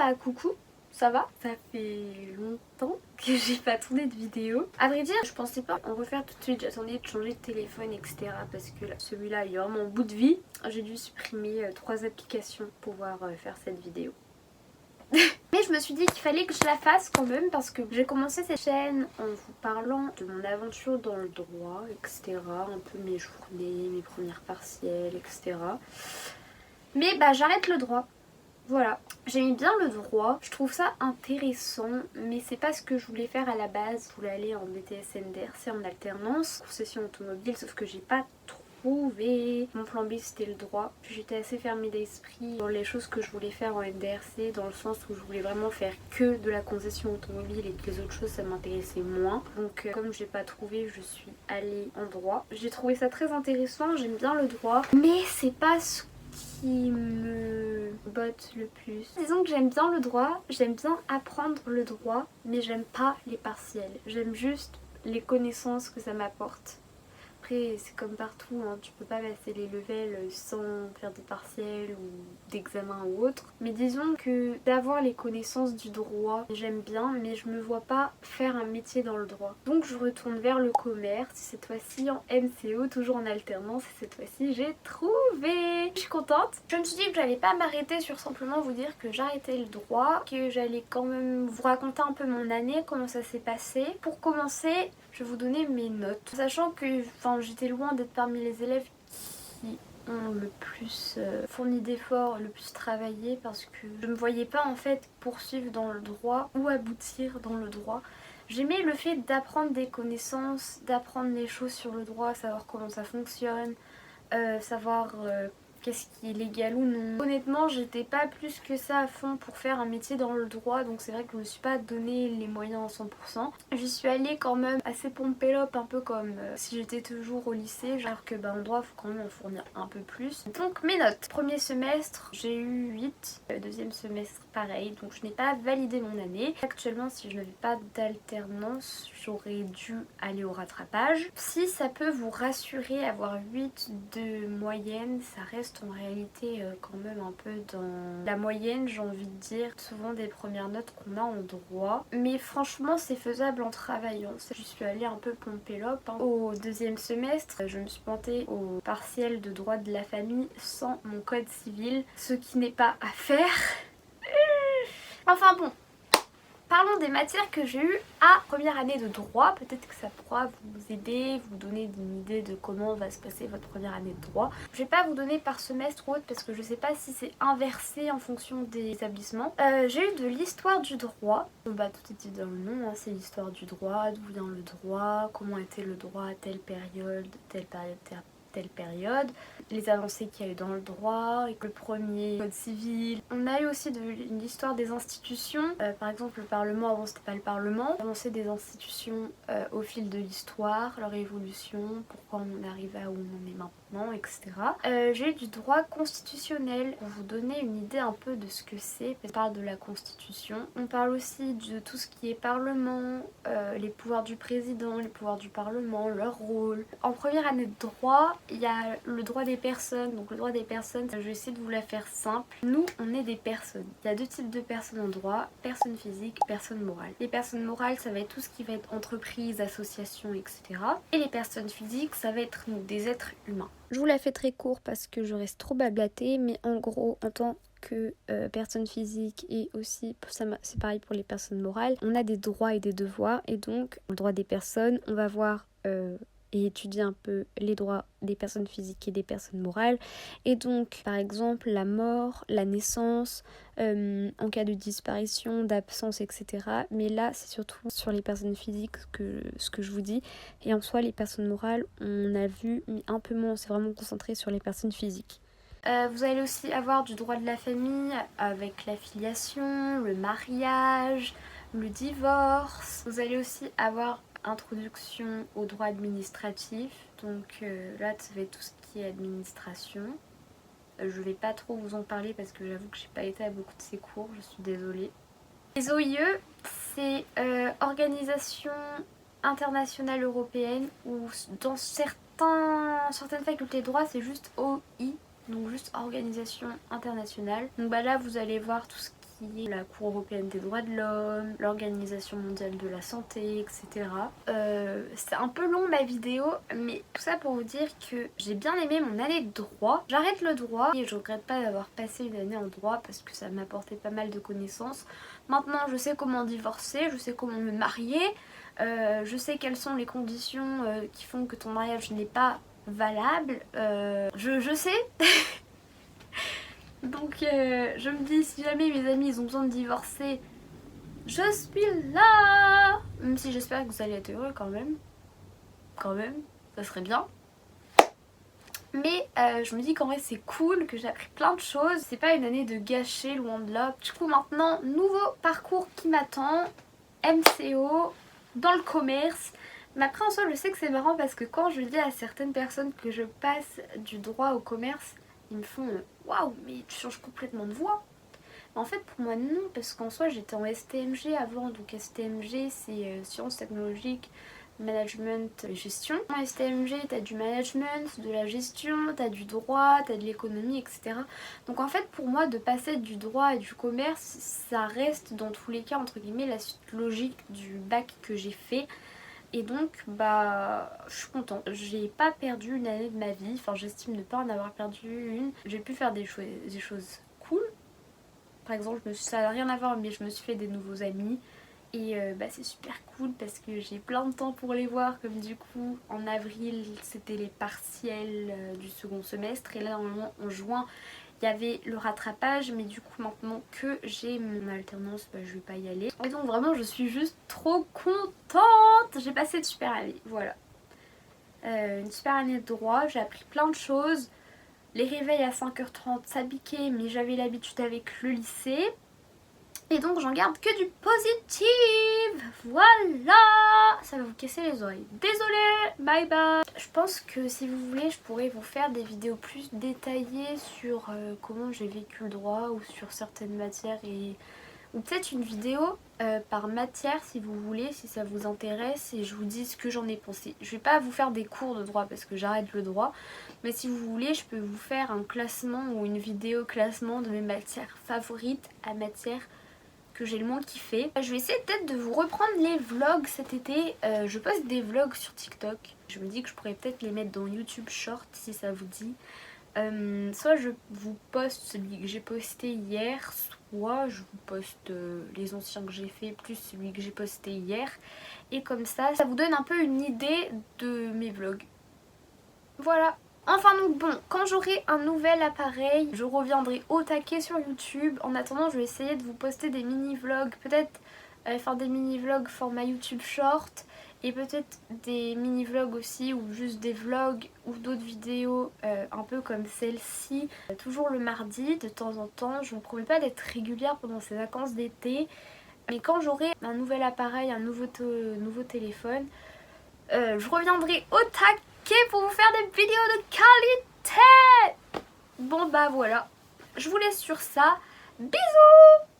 bah coucou, ça va? Ça fait longtemps que j'ai pas tourné de vidéo. À vrai dire, je pensais pas en refaire tout de suite, j'attendais de changer de téléphone etc. Parce que celui-là il est vraiment en bout de vie. J'ai dû supprimer 3 applications pour pouvoir faire cette vidéo. Mais je me suis dit qu'il fallait que je la fasse quand même parce que j'ai commencé cette chaîne en vous parlant de mon aventure dans le droit, etc. Un peu mes journées, mes premières partielles, etc. Mais bah j'arrête le droit. Voilà, j'aime bien le droit, je trouve ça intéressant, mais c'est pas ce que je voulais faire à la base. Je voulais aller en BTS NDRC en alternance, concession automobile, sauf que j'ai pas trouvé. Mon plan B c'était le droit. J'étais assez fermée d'esprit dans les choses que je voulais faire en NDRC, dans le sens où je voulais vraiment faire que de la concession automobile et que les autres choses ça m'intéressait moins. Donc comme j'ai pas trouvé, je suis allée en droit. J'ai trouvé ça très intéressant, j'aime bien le droit, mais c'est pas ce qui me botte le plus. Disons que j'aime bien le droit, j'aime bien apprendre le droit, mais j'aime pas les partiels. J'aime juste les connaissances que ça m'apporte. Après c'est comme partout, hein, tu peux pas passer les levels sans faire des partiels ou d'examens ou autre. Mais disons que d'avoir les connaissances du droit, j'aime bien, mais je me vois pas faire un métier dans le droit. Donc je retourne vers le commerce, cette fois-ci en MCO, toujours en alternance, et cette fois-ci j'ai trouvé. Je suis contente. Je me suis dit que j'allais pas m'arrêter sur simplement vous dire que j'arrêtais le droit, que j'allais quand même vous raconter un peu mon année, comment ça s'est passé. Pour commencer, je vais vous donner mes notes, sachant que j'étais loin d'être parmi les élèves qui ont le plus fourni d'efforts, le plus travaillé, parce que je me voyais pas en fait poursuivre dans le droit ou aboutir dans le droit. J'aimais le fait d'apprendre des connaissances, d'apprendre les choses sur le droit, savoir comment ça fonctionne, savoir qu'est-ce qui est légal ou non. Honnêtement, j'étais pas plus que ça à fond pour faire un métier dans le droit, donc c'est vrai que je me suis pas donné les moyens à 100%. J'y suis allée quand même assez pompélope, un peu comme si j'étais toujours au lycée, genre que en droit, faut quand même en fournir un peu plus. Donc mes notes. Premier semestre, j'ai eu 8. Deuxième semestre, pareil, donc je n'ai pas validé mon année. Actuellement, si je n'avais pas d'alternance, j'aurais dû aller au rattrapage. Si ça peut vous rassurer, avoir 8 de moyenne, ça reste en réalité quand même un peu dans la moyenne, j'ai envie de dire, souvent des premières notes qu'on a en droit. Mais franchement, c'est faisable en travaillant. Je suis allée un peu pompélope. Au deuxième semestre, je me suis pointée au partiel de droit de la famille sans mon code civil, ce qui n'est pas à faire. Enfin bon, parlons des matières que j'ai eues à première année de droit. Peut-être que ça pourra vous aider, vous donner une idée de comment va se passer votre première année de droit. Je vais pas vous donner par semestre ou autre parce que je sais pas si c'est inversé en fonction des établissements. J'ai eu de l'histoire du droit. Bah tout est dit dans le nom, hein. C'est l'histoire du droit, d'où vient le droit, comment était le droit à telle période, telle période, les avancées qu'il y a eu dans le droit, le premier code civil. On a eu aussi une histoire des institutions, par exemple le Parlement, avant c'était pas le Parlement, l'avancée des institutions au fil de l'histoire, leur évolution, pourquoi on arrive à où on est maintenant, etc. J'ai eu du droit constitutionnel pour vous donner une idée un peu de ce que c'est. On parle de la constitution, on parle aussi de tout ce qui est parlement, les pouvoirs du président, les pouvoirs du parlement, leur rôle. En première année de droit, il y a le droit des personnes. Donc le droit des personnes, je vais essayer de vous la faire simple. Nous, on est des personnes. Il y a deux types de personnes en droit, personnes physiques, personnes morales. Les personnes morales, ça va être tout ce qui va être entreprise, association, etc. Et les personnes physiques, ça va être nous, des êtres humains. Je vous la fais très court parce que je reste trop bablatée, mais en gros, en tant que personnes physiques et aussi, c'est pareil pour les personnes morales, on a des droits et des devoirs, et donc le droit des personnes, on va voir et étudier un peu les droits des personnes physiques et des personnes morales. Et donc, par exemple, la mort, la naissance, en cas de disparition, d'absence, etc. Mais là, c'est surtout sur les personnes physiques ce que je vous dis. Et en soi, les personnes morales, on a vu, mais un peu moins, on s'est vraiment concentré sur les personnes physiques. Vous allez aussi avoir du droit de la famille avec la filiation, le mariage, le divorce. Vous allez aussi avoir introduction au droit administratif, donc là ça va être tout ce qui est administration. Je vais pas trop vous en parler parce que j'avoue que j'ai pas été à beaucoup de ces cours, je suis désolée. Les OIE, c'est Organisation internationale européenne, ou dans certaines facultés de droit c'est juste OI, donc juste organisation internationale. Donc là vous allez voir tout ce qui est la Cour européenne des droits de l'homme, l'Organisation mondiale de la santé, etc. C'est un peu long ma vidéo, mais tout ça pour vous dire que j'ai bien aimé mon année de droit. J'arrête le droit et je regrette pas d'avoir passé une année en droit parce que ça m'a apporté pas mal de connaissances. Maintenant je sais comment divorcer, je sais comment me marier, je sais quelles sont les conditions qui font que ton mariage n'est pas valable. Je sais. Donc je me dis, si jamais mes amis ils ont besoin de divorcer, je suis là. Même si j'espère que vous allez être heureux quand même. Quand même, ça serait bien. Mais je me dis qu'en vrai c'est cool, que j'ai appris plein de choses. C'est pas une année de gâcher, loin de là. Du coup maintenant, nouveau parcours qui m'attend. MCO, dans le commerce. Mais après en soi je sais que c'est marrant parce que quand je dis à certaines personnes que je passe du droit au commerce, ils me font waouh, mais tu changes complètement de voie. Mais en fait pour moi non, parce qu'en soi j'étais en STMG avant, donc STMG c'est sciences technologiques, management, gestion. En STMG t'as du management, de la gestion, t'as du droit, t'as de l'économie, etc. Donc en fait pour moi de passer du droit à du commerce, ça reste dans tous les cas entre guillemets la suite logique du bac que j'ai fait. Et donc bah je suis contente, j'ai pas perdu une année de ma vie, enfin j'estime ne pas en avoir perdu une. J'ai pu faire des choses cool. Par exemple ça n'a rien à voir mais je me suis fait des nouveaux amis. Et bah c'est super cool parce que j'ai plein de temps pour les voir, comme du coup en avril c'était les partiels du second semestre et là normalement en juin il y avait le rattrapage, mais du coup maintenant que j'ai mon alternance bah, je vais pas y aller. Et donc vraiment je suis juste trop contente, j'ai passé une super année, voilà. Une super année de droit, j'ai appris plein de choses. Les réveils à 5h30 ça piquait mais j'avais l'habitude avec le lycée. Et donc j'en garde que du positif. Voilà. Ça va vous casser les oreilles. Désolée. Bye bye. Je pense que si vous voulez je pourrais vous faire des vidéos plus détaillées sur comment j'ai vécu le droit ou sur certaines matières ou peut-être une vidéo par matière si vous voulez, si ça vous intéresse et je vous dis ce que j'en ai pensé. Je vais pas vous faire des cours de droit parce que j'arrête le droit, mais si vous voulez je peux vous faire un classement ou une vidéo classement de mes matières favorites à matière que j'ai le moins kiffé. Je vais essayer peut-être de vous reprendre les vlogs cet été. Je poste des vlogs sur TikTok. Je me dis que je pourrais peut-être les mettre dans YouTube Short si ça vous dit. Soit je vous poste celui que j'ai posté hier, soit je vous poste les anciens que j'ai fait plus celui que j'ai posté hier. Et comme ça vous donne un peu une idée de mes vlogs. Voilà. Enfin donc bon, quand j'aurai un nouvel appareil, je reviendrai au taquet sur YouTube. En attendant, je vais essayer de vous poster des mini-vlogs, peut-être faire des mini-vlogs format YouTube Short et peut-être des mini-vlogs aussi ou juste des vlogs ou d'autres vidéos un peu comme celle-ci. Toujours le mardi de temps en temps, je ne vous promets pas d'être régulière pendant ces vacances d'été. Mais quand j'aurai un nouvel appareil, un nouveau téléphone, je reviendrai au taquet pour vous faire des vidéos de qualité. Bon bah voilà, je vous laisse sur ça. Bisous.